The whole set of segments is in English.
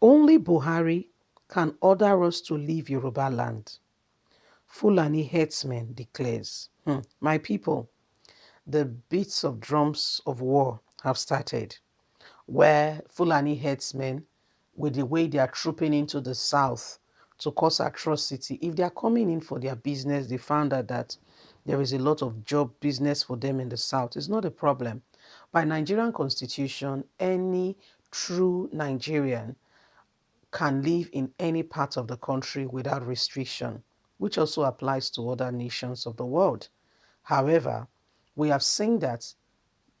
Only Buhari can order us to leave Yoruba land. Fulani headsman declares. My people, the beats of drums of war have started, where Fulani headsmen, with the way they are trooping into the south to cause atrocity, if they are coming in for their business, they found out that there is a lot of job business for them in the south. It's not a problem. By Nigerian constitution, any true Nigerian can live in any part of the country without restriction, which also applies to other nations of the world. However, we have seen that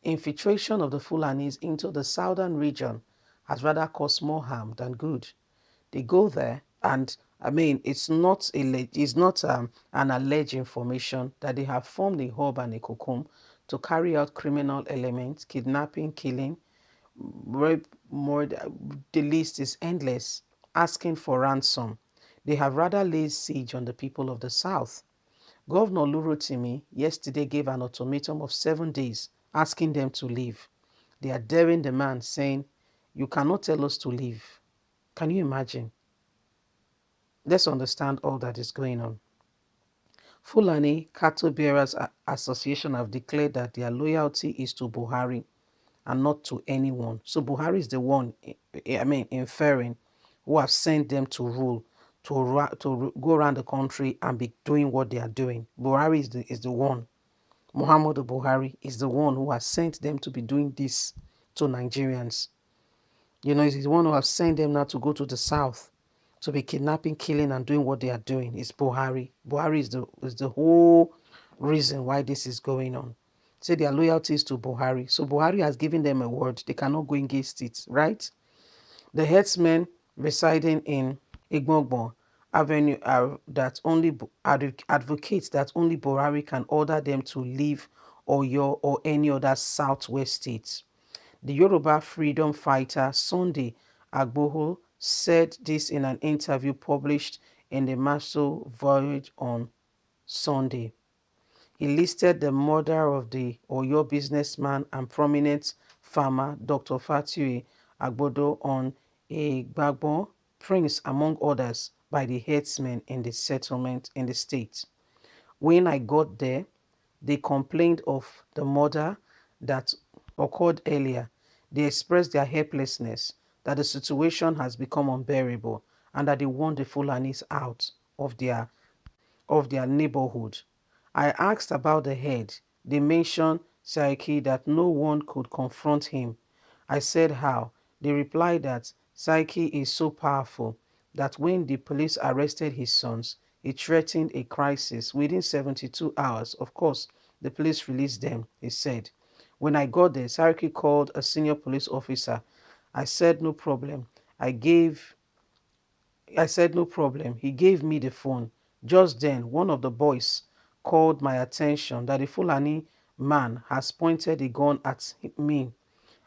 infiltration of the Fulanis into the southern region has rather caused more harm than good. They go there, and I mean, it's not an alleged information that they have formed a hub and a cocoon to carry out criminal elements, kidnapping, killing, rape, murder. The list is endless. Asking for ransom. They have rather laid siege on the people of the south. Governor Lurotimi yesterday gave an ultimatum of 7 days, asking them to leave. They are daring the man, saying, "You cannot tell us to leave." Can you imagine? Let's understand all that is going on. Fulani Cattle Bearers Association have declared that their loyalty is to Buhari and not to anyone. So Buhari is the one, inferring, who have sent them to rule, to go around the country and be doing what they are doing. Buhari is the one. Muhammadu Buhari is the one who has sent them to be doing this to Nigerians. You know, he's the one who has sent them now to go to the south to be kidnapping, killing, and doing what they are doing. It's Buhari. Buhari is the whole reason why this is going on. Say their loyalty is to Buhari. So Buhari has given them a word. They cannot go against it, right? The headsmen residing in Igbogbon Avenue advocates that only Buhari can order them to leave Oyo or any other southwest state. The Yoruba freedom fighter Sunday Agboho said this in an interview published in the Maso Voyage on Sunday. He listed the murder of the Oyo businessman and prominent farmer Dr. Fatui Agbodo on a Gbagbon Prince, among others, by the headsmen in the settlement in the state. When I got there, they complained of the murder that occurred earlier. They expressed their helplessness, that the situation has become unbearable, and that they want the Fulanis out of their neighborhood. I asked about the head. They mentioned Saiki, that no one could confront him. I said how. They replied that Saiki is so powerful that when the police arrested his sons, it threatened a crisis. Within 72 hours, of course, the police released them, he said. When I got there, Saiki called a senior police officer. I said no problem. I said, no problem. He gave me the phone. Just then, one of the boys called my attention that the Fulani man has pointed a gun at me.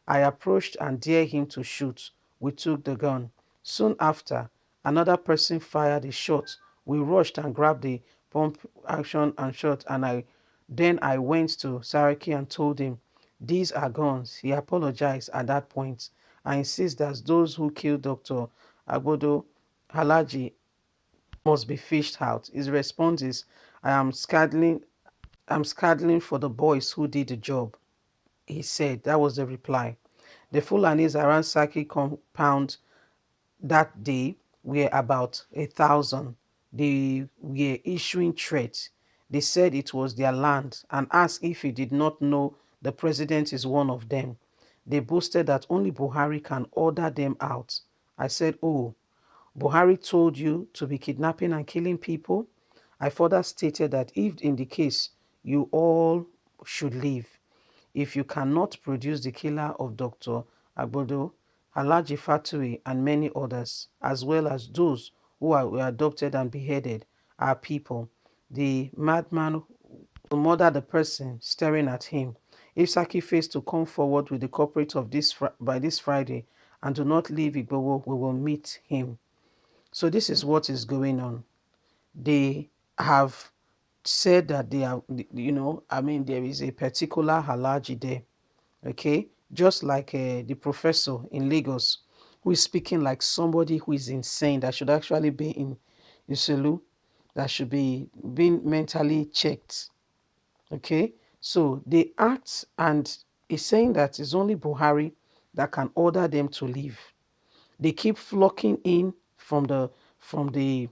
I approached and dared him to shoot. We took the gun. Soon after, another person fired a shot. We rushed and grabbed the pump action and shot, and then I went to Saraki and told him, "These are guns." He apologized at that point. I insist that those who killed Dr. Agbodo Halaji must be fished out. His response is, I'm scattling for the boys who did the job. He said, that was the reply. The Fulanis around Saki compound that day were about 1,000. They were issuing threats. They said it was their land and asked if he did not know the president is one of them. They boasted that only Buhari can order them out. I said, "Oh, Buhari told you to be kidnapping and killing people?" I further stated that if in the case, you all should leave. If you cannot produce the killer of Dr. Agbodo, Alhaji Fatui, and many others, as well as those were adopted and beheaded, are people. The madman will murder the person staring at him. If Saki fails to come forward with the culprit of this by this Friday and do not leave Igbowo, we will meet him. So this is what is going on. They have said that they are, there is a particular Halaji there, okay? Just like the professor in Lagos, who is speaking like somebody who is insane, that should actually be in Uselu, that should be being mentally checked. Okay, so they act, and is saying that it's only Buhari that can order them to leave. They keep flocking in from the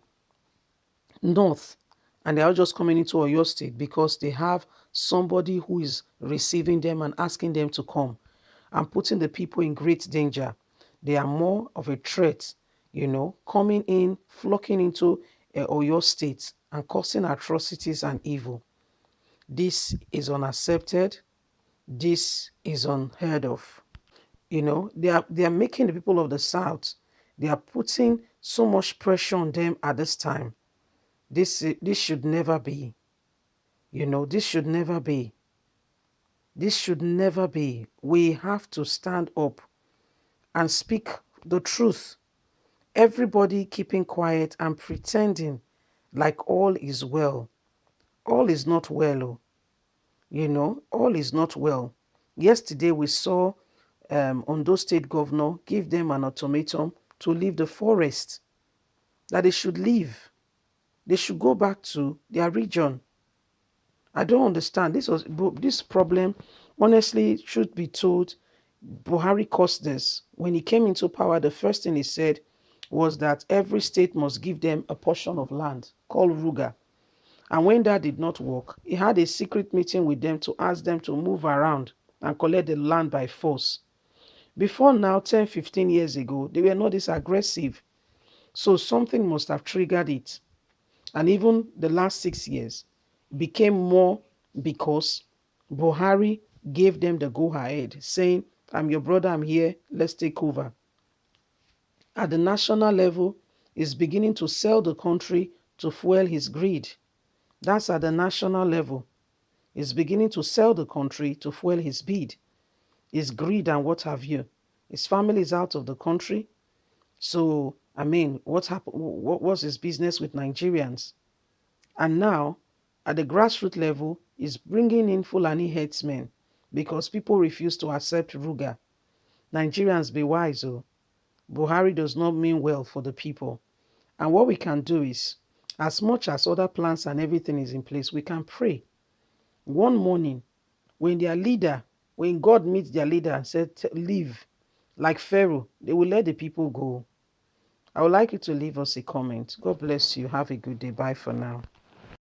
north, and they are just coming into Oyo State because they have somebody who is receiving them and asking them to come, and putting the people in great danger. They are more of a threat, coming in, flocking into Oyo State and causing atrocities and evil. This is unaccepted. This is unheard of. They are making the people of the South, they are putting so much pressure on them at this time. This should never be. This should never be. This should never be. We have to stand up and speak the truth. Everybody keeping quiet and pretending like all is well. All is not well. All is not well. Yesterday we saw Ondo State Governor give them an ultimatum to leave the forest, that they should leave. They should go back to their region. I don't understand. This problem, honestly, should be told. Buhari caused this. When he came into power, the first thing he said was that every state must give them a portion of land called Ruga. And when that did not work, he had a secret meeting with them to ask them to move around and collect the land by force. Before now, 10, 15 years ago, they were not this aggressive. So something must have triggered it. And even the last 6 years became more because Buhari gave them the go-ahead, saying, I'm your brother, I'm here, let's take over. At the national level, he's beginning to sell the country to fuel his greed. That's at the national level. He's beginning to sell the country to fuel his greed and what have you. His family is out of the country. So, what happened? What was his business with Nigerians? And now, at the grassroots level, he's bringing in Fulani headsmen because people refuse to accept Ruga. Nigerians, be wise. Buhari does not mean well for the people. And what we can do is, as much as other plans and everything is in place, we can pray. One morning, when God meets their leader and said, leave, like Pharaoh, they will let the people go. I would like you to leave us a comment. God bless you. Have a good day. Bye for now.